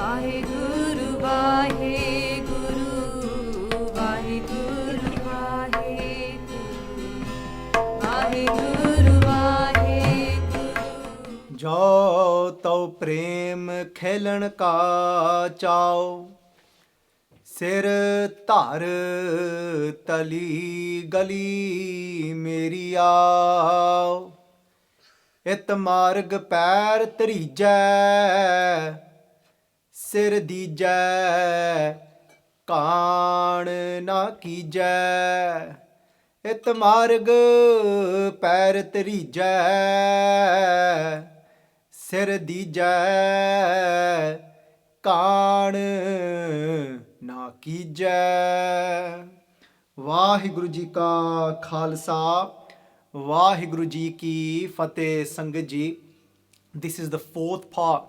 Vaheguru, Vaheguru, Vaheguru, Vaheguru, Vaheguru, Vaheguru. जो तो प्रेम खेलन का चाओ, सिर धर तली गली मेरी आओ, इत मार्ग पैर तरीजै, सिर दीजै कान ना कीजै, इत मार्ग पैर तरीजै, सिर दीजै कान ना कीजै। वाहिगुरु जी का खालसा, वाहिगुरु जी की फतेह। संगत जी, this is the fourth part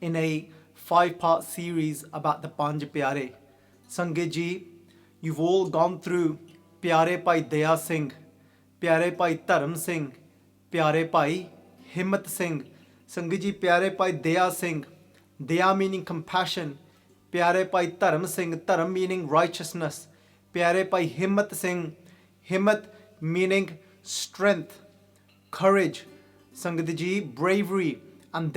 in a 5-part series about the Panj Pyare. Sangat ji, you've all gone through Pyare Bhai Daya Singh, Pyare Bhai Dharam Singh, Pyare Bhai Himmat Singh. Sangat ji, Pyare Bhai Daya Singh, Daya meaning compassion, Pyare Bhai Dharam Singh, Dharam meaning righteousness, Pyare Bhai Himmat Singh, Himmat meaning strength, courage, Sangat ji, bravery. And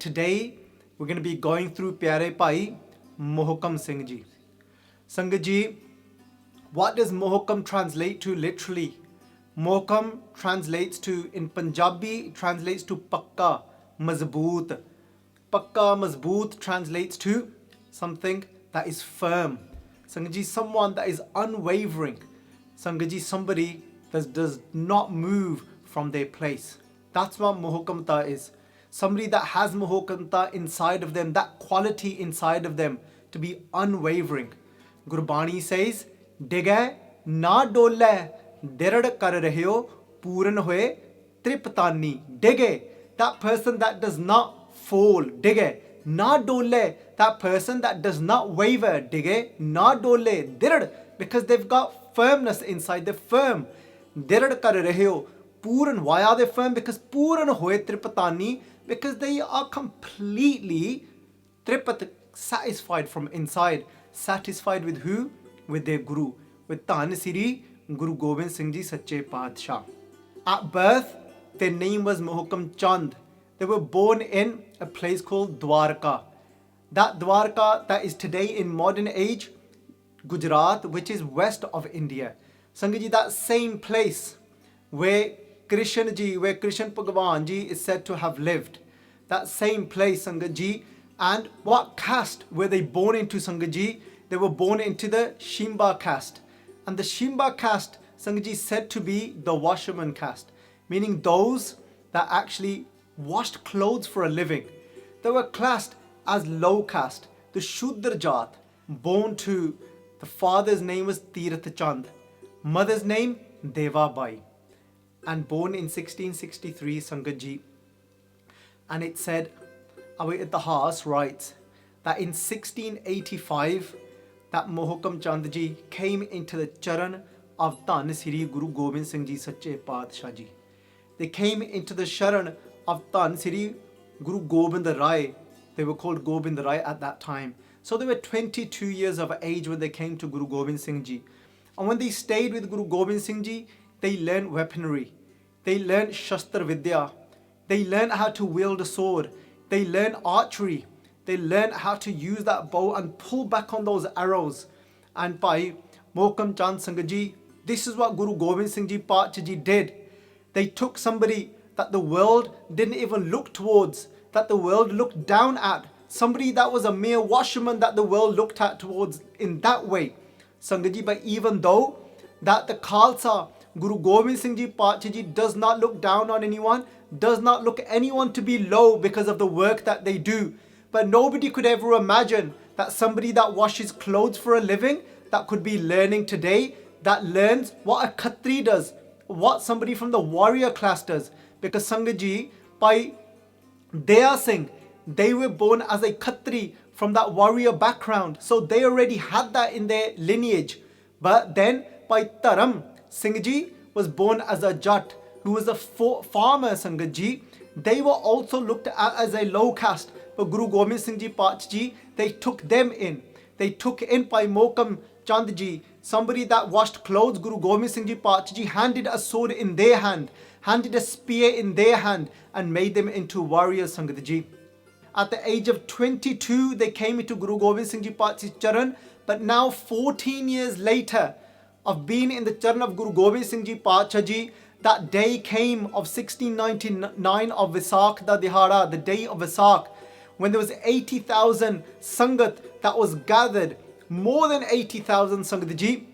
today we're going to be going through Pyare Bhai Mohkam Singh Ji. Sangat ji, what does Mohkam translate to literally? Mohkam translates to, in Punjabi, translates to Pakka, Mazboot. Pakka, Mazboot translates to something that is firm. Sangat ji, someone that is unwavering. Sangat ji, somebody that does not move from their place. That's what Mohkamta is. Somebody that has Mohkamta inside of them, that quality inside of them, to be unwavering. Gurbani says, Digay na dole, dirad kar raheo, puran hoye triptani. Digay, that person that does not fall. Digay na dole, that person that does not waver. Digay na dole, dirad, because they've got firmness inside. They're firm. Dirad kar raheo, puran. Why are they firm? Because puran hoye triptani, because they are completely tripat, satisfied from inside. Satisfied with who? With their Guru, with Dhan Siri Guru Gobind Singh Ji Sache Padshah. At birth, their name was Mohkam Chand. They were born in a place called Dwarka. That Dwarka that is today in modern age Gujarat, which is west of India. Sangat ji, that same place where Krishna ji, where Krishna Bhagwan ji is said to have lived. That same place, Sangat ji. And what caste were they born into, Sangat ji? They were born into the Shimba caste. And the Shimba caste, Sangat ji, said to be the washerman caste, meaning those that actually washed clothes for a living. They were classed as low caste, the Shudra Jat, born to, the father's name was Tirath Chand, mother's name Deva Bai, and born in 1663, Sangat ji. And it said, Amrit Sanchar writes that in 1685, that Mohkam Chand ji came into the Charan of Dhan Siri Guru Gobind Singh Ji Sache Padshah Ji. They came into the Sharan of Dhan Siri Guru Gobind Rai. They were called Gobind Rai at that time. So they were 22 years of age when they came to Guru Gobind Singh Ji. And when they stayed with Guru Gobind Singh Ji, they learned weaponry. They learned Shastra Vidya. They learned how to wield a sword. They learned archery. They learned how to use that bow and pull back on those arrows. And by Mohkam Chand Sangat ji, this is what Guru Gobind Singh Ji Padshah Ji did. They took somebody that the world didn't even look towards, that the world looked down at, somebody that was a mere washerman that the world looked at towards in that way. Sangat ji, but even though that the Khalsa, Guru Gobind Singh Ji Padshah Ji does not look down on anyone, does not look anyone to be low because of the work that they do. But nobody could ever imagine that somebody that washes clothes for a living, that could be learning today, that learns what a Khatri does, what somebody from the warrior class does. Because Sangat ji, by Daya Singh, they were born as a Khatri from that warrior background. So they already had that in their lineage. But then by Dharam, Singh Ji was born as a Jat, who was a farmer, Sangat ji. They were also looked at as a low caste. but Guru Gobind Singh Ji Pacha Ji, they took them in. They took in Bhai Mohkam Chand Ji, somebody that washed clothes. Guru Gobind Singh Ji Pacha Ji handed a sword in their hand, handed a spear in their hand, and made them into warriors, Sangat Ji. At the age of 22, they came into Guru Gobind Singh Ji Pacha's Charan, but now 14 years later of being in the Charan of Guru Gobind Singh Ji Pacha Ji, that day came of 1699 of Vaisakhi da Dihara, the day of Vaisakhi, when there was 80,000 Sangat that was gathered, more than 80,000 Sangat Ji.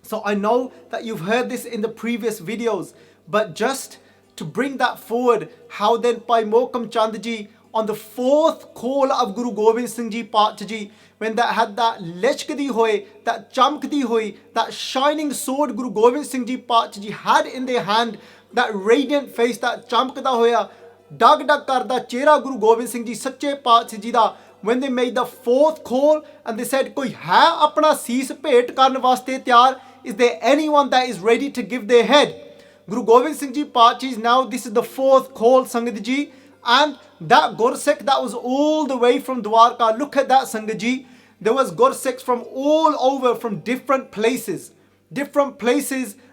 So I know that you've heard this in the previous videos, but just to bring that forward, how then Bhai Mohkam Chand Ji, on the fourth call of Guru Gobind Singh Ji Pacha Ji, when that had that lechkdi hoy, that chamkdi hoy, that shining sword Guru Gobind Singh Ji Pacha Ji had in their hand, that radiant face, that chamkda hoya, dag dag karda chehra Guru Gobind Singh Ji Sache Pacha Ji da, when they made the fourth call and they said, koi hai apna sees bhet karn vaste tyar? Is there anyone that is ready to give their head? Guru Gobind Singh Ji Pacha Ji, now this is the fourth call, Sangat Ji. And that Gursikh that was all the way from Dwarka, look at that, Sangat Ji. There was Gursikhs from all over, from different places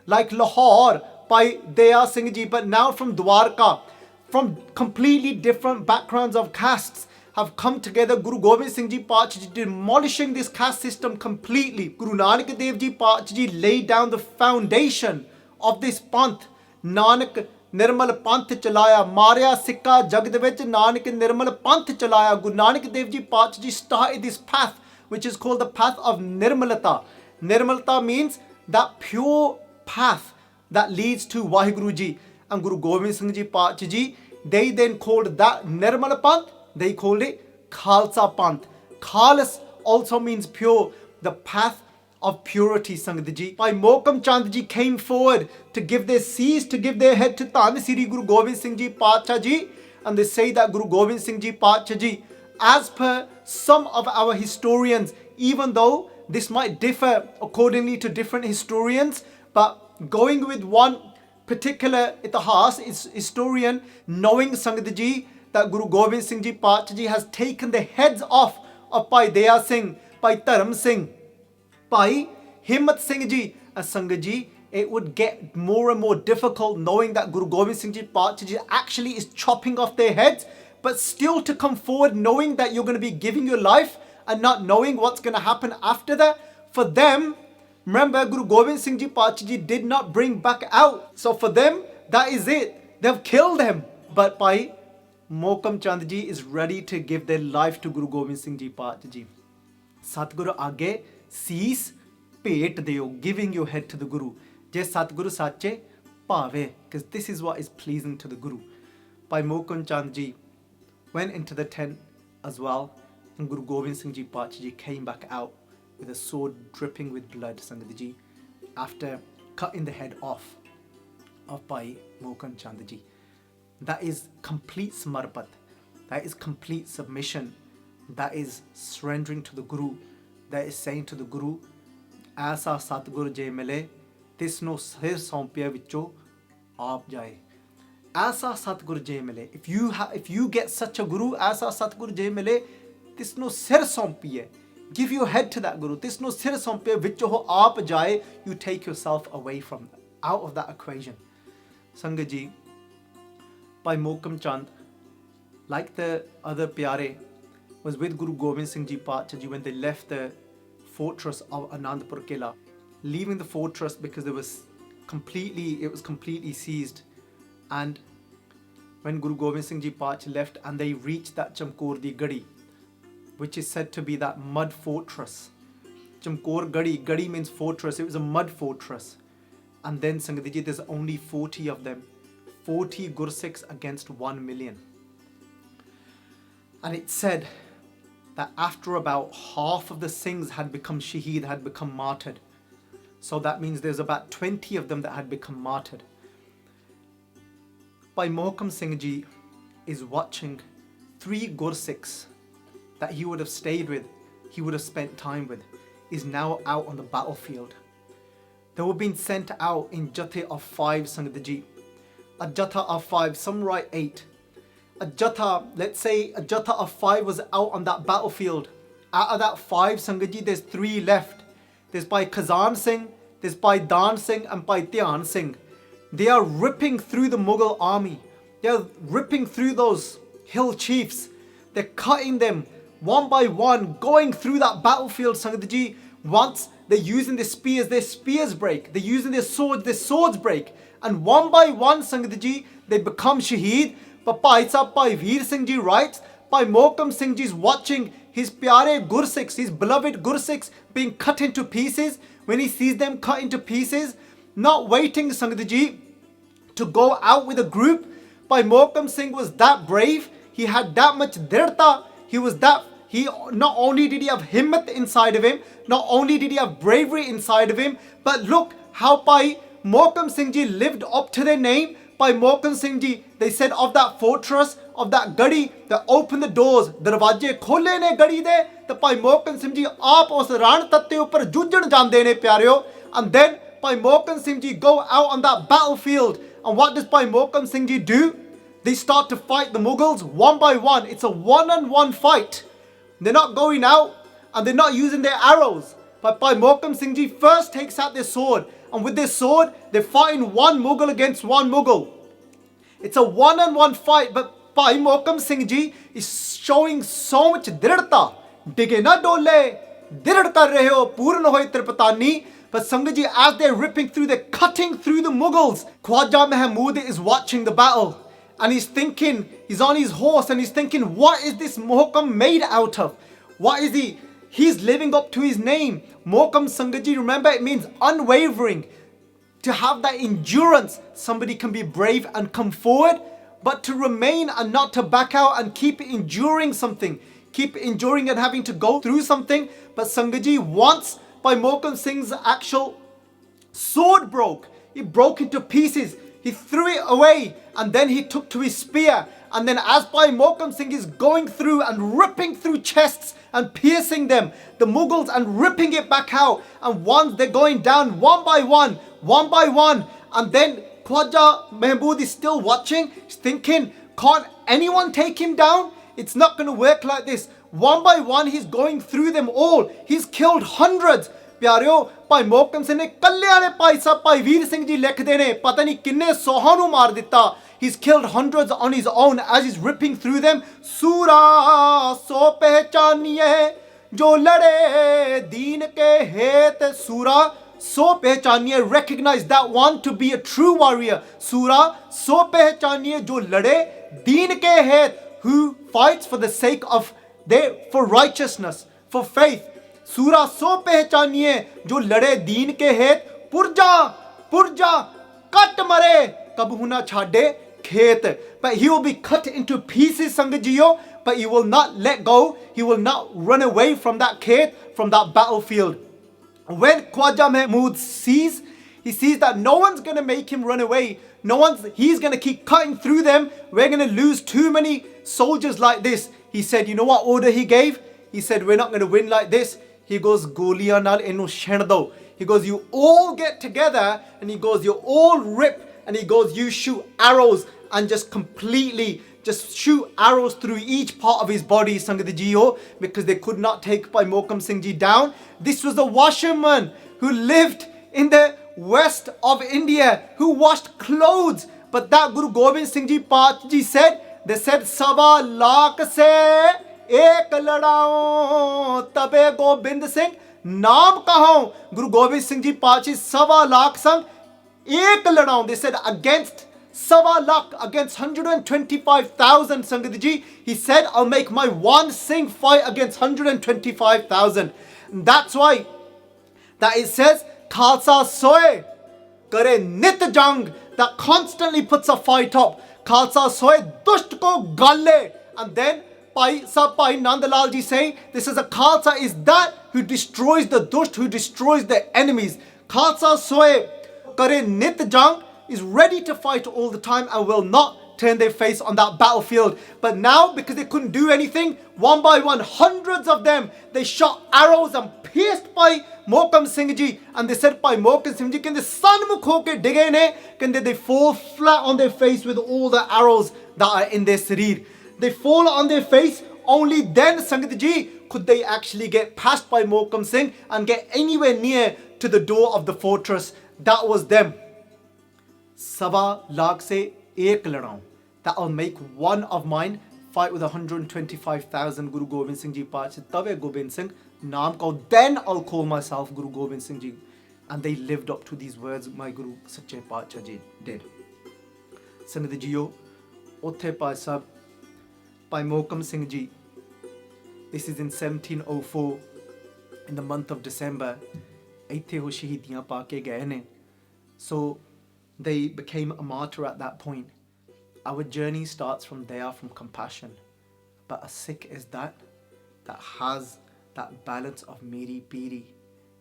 like Lahore by Daya Singh Ji, but now from Dwarka, from completely different backgrounds of castes, have come together. Guru Gobind Singh Ji Pacha Ji demolishing this caste system completely. Guru Nanak Dev Ji Pacha Ji laid down the foundation of this panth. Nanak Nirmal Panth Chalaya, Marya Sikha Jagd Vich, Nanak Nirmal Panth Chalaya. Guru Nanak Dev Ji Pacha Ji started this path, which is called the path of Nirmalata. Nirmalata means that pure path that leads to Vaheguru Ji. And Guru Gobind Singh Ji Pacha Ji, they then called that Nirmal Panth, they called it Khalsa Panth. Khalas also means pure, the path of purity, Sangat Ji. Bhai Mohkam Chand Ji came forward to give their seas, to give their head to Tan Sri Guru Gobind Singh Ji Pacha Ji. And they say that Guru Gobind Singh Ji Pacha Ji, as per some of our historians, even though this might differ accordingly to different historians, but going with one particular itihas, historian, knowing, Sangat Ji, that Guru Gobind Singh Ji Pacha Ji has taken the heads off of Bhai Daya Singh, Bhai Dharam Singh, Bhai Himmat Singh Ji, and Sangat Ji, it would get more and more difficult knowing that Guru Gobind Singh Ji Pacha Ji actually is chopping off their heads, but still to come forward knowing that you're going to be giving your life and not knowing what's going to happen after that. For them, remember, Guru Gobind Singh Ji Pacha Ji did not bring back out. So for them, that is it. They've killed him. But Bhai Mohkam Chand Ji is ready to give their life to Guru Gobind Singh Ji Pacha Ji. Satguru Aage Sees Pet Deo, giving your head to the Guru. Je Satguru Sache Pave, because this is what is pleasing to the Guru. Bhai Mohkam Chand Ji went into the tent as well, and Guru Gobind Singh Ji Pacha Ji came back out with a sword dripping with blood, Sangat Ji, after cutting the head off of Bhai Mohkam Chand Ji. That is complete samarpat. That is complete submission. That is surrendering to the Guru. That is saying to the Guru, Aisa Satgur Je Mile, Tisno Sir Sompya Vicho Aap Jaye. Aisa Satgur Je Mile. If you get such a Guru, Aisa Satgur Je Mile, Tisno Sir Sompya. Give your head to that Guru. Tisno Sir Sompya Vicho Aap Jaye. You take yourself away from, out of that equation. Sangat Ji, Bhai Mohkam Chand, like the other Pyare, was with Guru Gobind Singh Ji Pacha Ji when they left the fortress of Anandpur Kila, leaving the fortress because it was completely seized. And when Guru Gobind Singh Ji Pacha left and they reached that Chamkor di Gadi, which is said to be that mud fortress. Chamkor Gadi means fortress. It was a mud fortress. And then Sangat Ji, there's only 40 of them. 40 Gursikhs against 1 million. And it said that after about half of the Singhs had become shaheed, had become martyred. So that means there's about 20 of them that had become martyred. Bhai Mohkam Singh Ji is watching 3 Gursikhs that he would have stayed with, he would have spent time with, is now out on the battlefield. They were being sent out in Jathe of 5, Sangat Ji. A Jatha of 5, some write 8. a Jatha, let's say a Jatha of 5 was out on that battlefield. Out of that 5, Sangat Ji, there's 3 left. There's Bhai Khazan Singh, there's Bhai Dan Singh and Bhai Dhyan Singh. They are ripping through the Mughal army. They're ripping through those hill chiefs. They're cutting them one by one, going through that battlefield, Sangat Ji. Once they're using their spears break. They're using their swords break. And one by one, Sangat Ji, they become shaheed. But Bhai Veer Singh Ji writes, Bhai Mohkam Singh Ji is watching his pyare Gursikhs, his beloved Gursikhs being cut into pieces. When he sees them cut into pieces, not waiting, Sangat Ji, to go out with a group, Bhai Mohkam Singh was that brave. He had that much dirta. He not only did he have Himmat inside of him, not only did he have bravery inside of him, but look how Bhai Mohkam Singh Ji lived up to their name. Bhai Mohkam Singh Ji, they said of that fortress, of that gadi, they opened the doors, darwaje khole ne gadi de, the Bhai Mohkam Singh Ji aap us ran tatte upar jujjan jande ne pyareo. And then Bhai Mohkam Singh Ji go out on that battlefield. And what does Bhai Mohkam Singh Ji do? They start to fight the Mughals one by one. It's a one-on-one fight. They're not going out and they're not using their arrows. But Bhai Mohkam Singh Ji first takes out their sword. And with their sword, they're fighting one Mughal against one Mughal. It's a one-on-one fight. But Bhai Mohkam Singh Ji is showing so much dirta. Dige na dole, dird kar rahe ho, purn hoye tripatani. But Sangat Ji, as they're ripping through, they're cutting through the Mughals. Khwaja Mahmud is watching the battle. And he's thinking, he's on his horse and he's thinking, what is this Mohkam made out of? What is he? He's living up to his name. Mohkam, Sangat Ji, remember, it means unwavering. To have that endurance, somebody can be brave and come forward, but to remain and not to back out and keep enduring something. Keep enduring and having to go through something. But Sangat Ji, once Bhai Mohkam Singh's actual sword broke, it broke into pieces. He threw it away and then he took to his spear. And then as Bhai Mohkam Singh is going through and ripping through chests and piercing them, the Mughals, and ripping it back out. And once they're going down one by one. And then Khwaja Mahmud is still watching. He's thinking, can't anyone take him down? It's not going to work like this. One by one, he's going through them all. He's killed hundreds. Pyareo, Bhai Mohkam Singh ne kalliya ne Bhai Veer Singh Ji likhde ne pata nahi kinne sohan nu maar ditta. He's killed hundreds on his own as he's ripping through them. Sura so pehchaniye jo lade deen ke het. Sura so pehchaniye, recognize that one to be a true warrior. Sura so pehchaniye jo lade deen ke het, who fights for the sake of for righteousness, for faith. Sura so pehchaniye jo lade deen ke het. Purja kat mare kabhu na chhade khet. But he will be cut into pieces, Sangat Jiyo, but he will not let go. He will not run away from that khet, from that battlefield. When Khwaja Mahmud sees, he sees that no one's going to make him run away. He's going to keep cutting through them. We're going to lose too many soldiers like this. He said, you know what order he gave? He said, we're not going to win like this. He goes, Goliyan nal enu shen do. He goes, you all get together, and he goes, you all rip, and he goes, you shoot arrows and just completely just shoot arrows through each part of his body, Sangat Jiyo, because they could not take Bhai Mohkam Singh Ji down. This was a washerman who lived in the west of India, who washed clothes. But that Guru Gobind Singh Ji Paat Ji said, they said, Sawa lakh se ek ladao tabe Gobind Singh naam kahao. Guru Gobind Singh Ji Paat Ji Sawa lakh sang ek ladao. They said against Sawa lakh, against 125,000, Sangat Ji. He said, I'll make my one Singh fight against 125,000. That's why that it says Khalsa soe kare nit jang, that constantly puts a fight up. Khalsa soe dusht ko galle. And then Bhai Nandalal Ji say, this is a Khalsa is that who destroys the dusht, who destroys the enemies. Khalsa soe kare nit jang is ready to fight all the time and will not turn their face on that battlefield. But now, because they couldn't do anything, one by one, hundreds of them, they shot arrows and pierced Bhai Mohkam Singh Ji. And they said, Bhai Mohkam Singh Ji, kende sanmukh hoke dige ne, kende they fall flat on their face with all the arrows that are in their sareer. They fall on their face. Only then, Sangat Ji, could they actually get past Bhai Mohkam Singh and get anywhere near to the door of the fortress. That was them. Sava lakh se ek ladaun. That I'll make one of mine fight with 125,000 Guru Gobind Singh Ji Pacha Tave Gobind Singh Naam ko. Then I'll call myself Guru Gobind Singh Ji. And they lived up to these words my Guru Sache Pacha Ji did. Sangat Jiyo, Othe Bhai Sahib, Bhai Mohkam Singh Ji. This is in 1704, in the month of December. Aithe ho shahidiyan pa ke gaye ne. So they became a martyr at that point. Our journey starts from Daya, from compassion. But a Sikh is that has that balance of miri piri,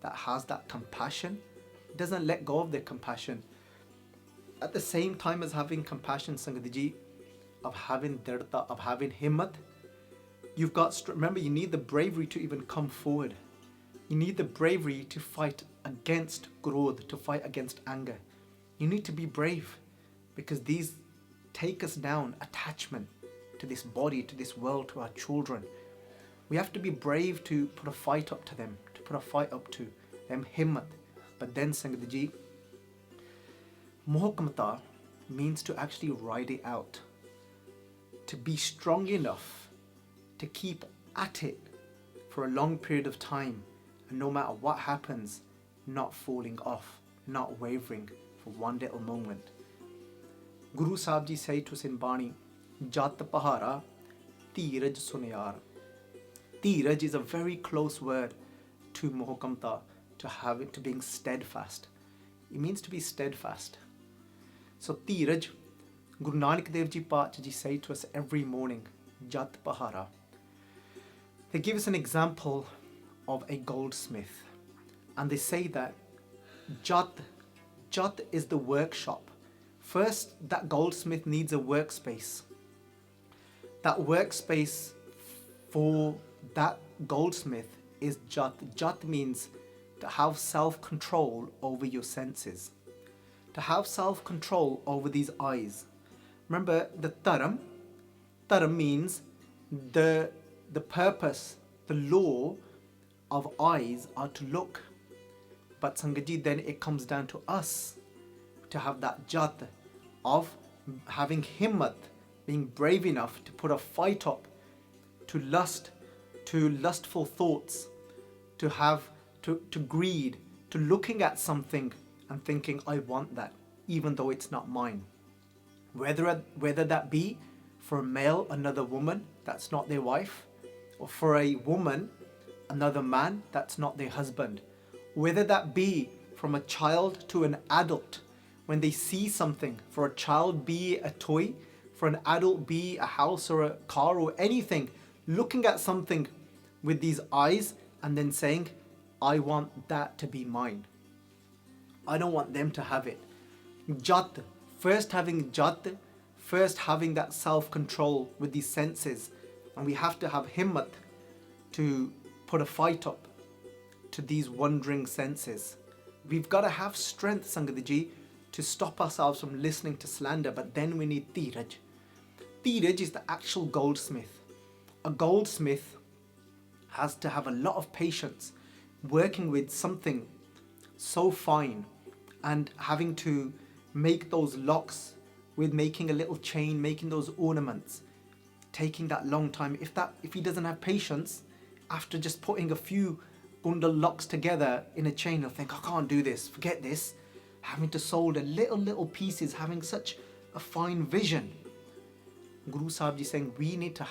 that has that compassion, doesn't let go of their compassion. At the same time as having compassion, Sangat Ji, of having dirta, of having himmat, you've got, remember, you need the bravery to even come forward. You need the bravery to fight against krodh, to fight against anger. You need to be brave, because these take us down, attachment to this body, to this world, to our children. We have to be brave to put a fight up to them, to put a fight up to them, himmat. But then, Sangat Ji, Mohkamata means to actually ride it out, to be strong enough to keep at it for a long period of time, and no matter what happens, not falling off, not wavering for one little moment. Guru Sahib Ji say to us in Bani, Jat Pahara, Tiraj Sunyar. Tiraj is a very close word to Mohkamta, to being steadfast. It means to be steadfast. So Tiraj, Guru Nanak Dev Ji Pacha Ji say to us every morning, Jat Pahara. They give us an example of a goldsmith, and they say that Jat is the workshop. First, that goldsmith needs a workspace. That workspace for that goldsmith is Jat. Jat means to have self-control over your senses, to have self-control over these eyes. Remember the Dharam. Dharam means the purpose, the law of eyes are to look. But Sangat Ji, then it comes down to us to have that Jat of having himmat, being brave enough to put a fight up to lust, to lustful thoughts, to greed, to looking at something and thinking, I want that, even though it's not mine. Whether that be for a male, another woman, that's not their wife, or for a woman, another man, that's not their husband. Whether that be from a child to an adult, when they see something, for a child be a toy, for an adult be a house or a car or anything, looking at something with these eyes and then saying, I want that to be mine. I don't want them to have it. Jat, first having Jat, first having that self-control with these senses, and we have to have himmat to put a fight up to these wandering senses. We've got to have strength, Sangat Ji, to stop ourselves from listening to slander, but then we need Tiraj. Tiraj is the actual goldsmith. A goldsmith has to have a lot of patience working with something so fine and having to make those locks with making a little chain, making those ornaments, taking that long time. If he doesn't have patience, after just putting a few bundle locks together in a chain, he'll think, I can't do this, forget this. Having to solder little pieces, having such a fine vision. Guru Sahib Ji saying we need to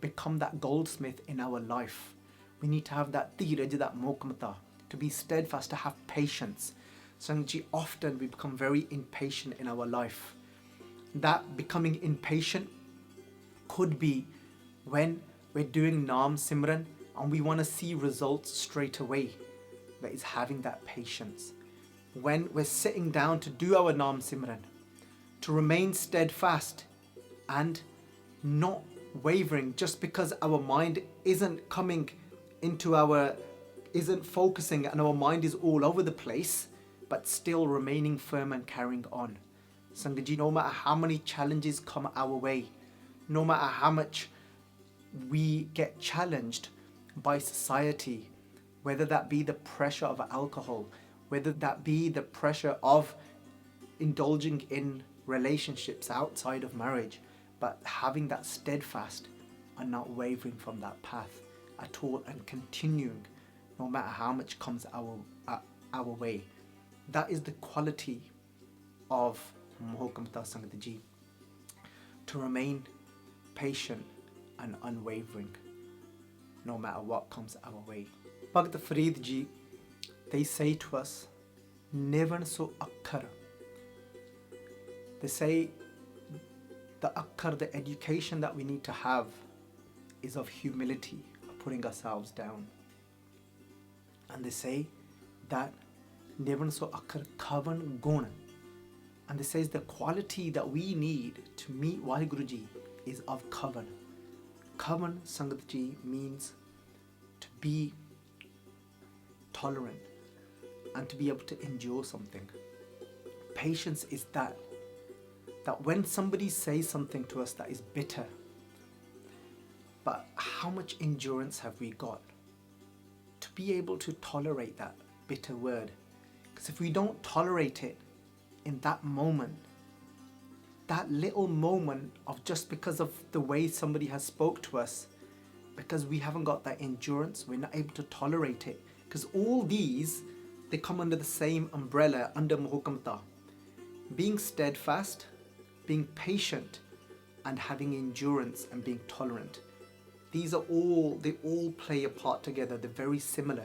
become that goldsmith in our life. We need to have that tiraj, that mohkamta, to be steadfast, to have patience. Sangat Ji, often we become very impatient in our life. That becoming impatient could be when we're doing Naam Simran and we want to see results straight away. That is having that patience. When we're sitting down to do our Naam Simran, to remain steadfast and not wavering just because our mind isn't focusing and our mind is all over the place, but still remaining firm and carrying on. Sangat Ji, no matter how many challenges come our way, no matter how much we get challenged by society, whether that be the pressure of alcohol, whether that be the pressure of indulging in relationships outside of marriage, but having that steadfast and not wavering from that path at all and continuing no matter how much comes our way. That is the quality of Mohkam Sangat Ji, to remain patient and unwavering no matter what comes our way. Bhagt Farid Ji, they say to us, Nevan so akkar. They say the akkar, the education that we need to have, is of humility, of putting ourselves down. And they say that Nevan so akkar kavan gun. And this says the quality that we need to meet Vaheguru Ji is of kavan. Kavan, Sangat Ji, means to be tolerant and to be able to endure something. Patience is that when somebody says something to us that is bitter, but how much endurance have we got to be able to tolerate that bitter word? Because if we don't tolerate it in that moment, that little moment of just because of the way somebody has spoke to us, because we haven't got that endurance, we're not able to tolerate it. Because all these, they come under the same umbrella, under Mohkamta. Being steadfast, being patient, and having endurance and being tolerant. These are all, they all play a part together. They're very similar.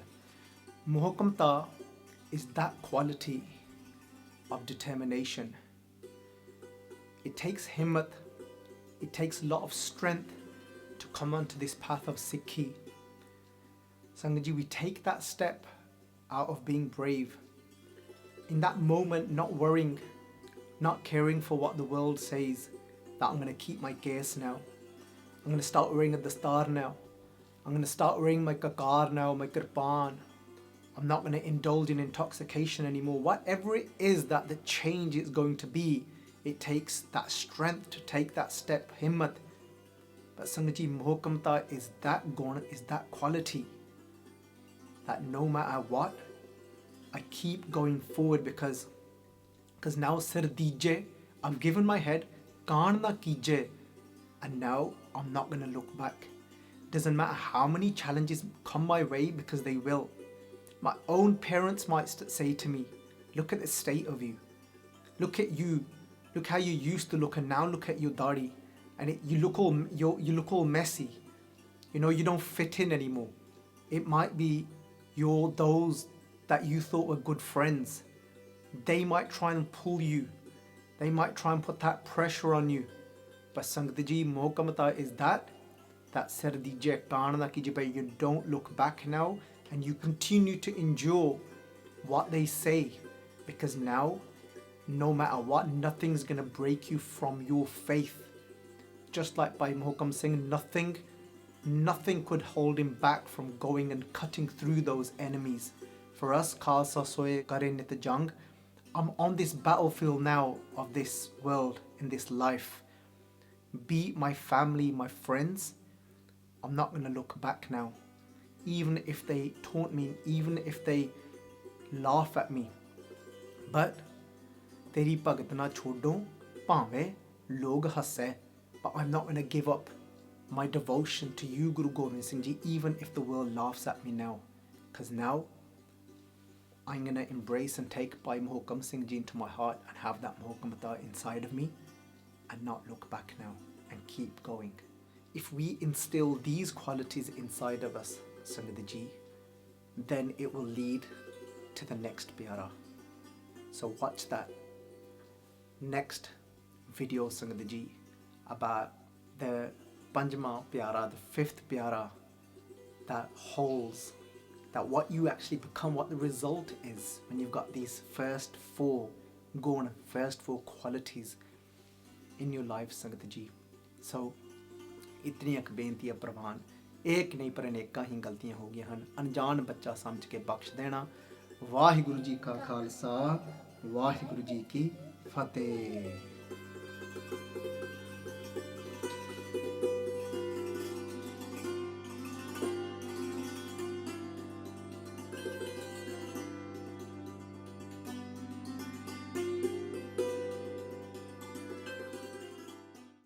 Mohkamta is that quality of determination. It takes himmat, it takes a lot of strength to come onto this path of Sikhi. Sangat Ji, we take that step out of being brave. In that moment, not worrying, not caring for what the world says, that I'm going to keep my gas now. I'm going to start wearing a dastar now. I'm going to start wearing my kakar now, my kirpan. I'm not going to indulge in intoxication anymore. Whatever it is that the change is going to be, it takes that strength to take that step, himmat. But Sangat Ji, Mohkamta is that gun, is that quality, that no matter what, I keep going forward because now sir dije, I've given my head, kaan na kije, and now I'm not going to look back. Doesn't matter how many challenges come my way, because they will. My own parents might say to me, look at the state of you. Look at you. Look how you used to look, and now look at your dari. And you look all messy. You know, you don't fit in anymore. It might be those that you thought were good friends. They might try and pull you. They might try and put that pressure on you. But Sangat Ji, Mohkamta is that sir dije kaan na kije, you don't look back now, and you continue to endure what they say, because now, no matter what, nothing's going to break you from your faith. Just like Bhai Mohkam Singh, nothing could hold him back from going and cutting through those enemies. For us, Khalsa soye kare nit jang, I'm on this battlefield now of this world, in this life. Be it my family, my friends, I'm not going to look back now. Even if they taunt me, even if they laugh at me. But teri bhagat na chodo, bhave log hasse. But I'm not going to give up my devotion to you, Guru Gobind Singh Ji, even if the world laughs at me now. Because now, I'm going to embrace and take Bhai Mohkam Singh Ji into my heart and have that Mohkamta inside of me and not look back now and keep going. If we instill these qualities inside of us, Sangat Ji, then it will lead to the next Pyara. So watch that next video, Sangat Ji, about the Panjma Pyara, the fifth Pyara, that holds that what you actually become, what the result is when you've got these first four gun, first four qualities in your life, Sangat Ji. So, इतनी एक बेनती है प्रवान, एक नहीं पर अनेकां ही गलतियां हो गई हैं, अनजान बच्चा समझ के बख्श देना। वाहिगुरु जी का खालसा, वाहिगुरु जी की Fateh.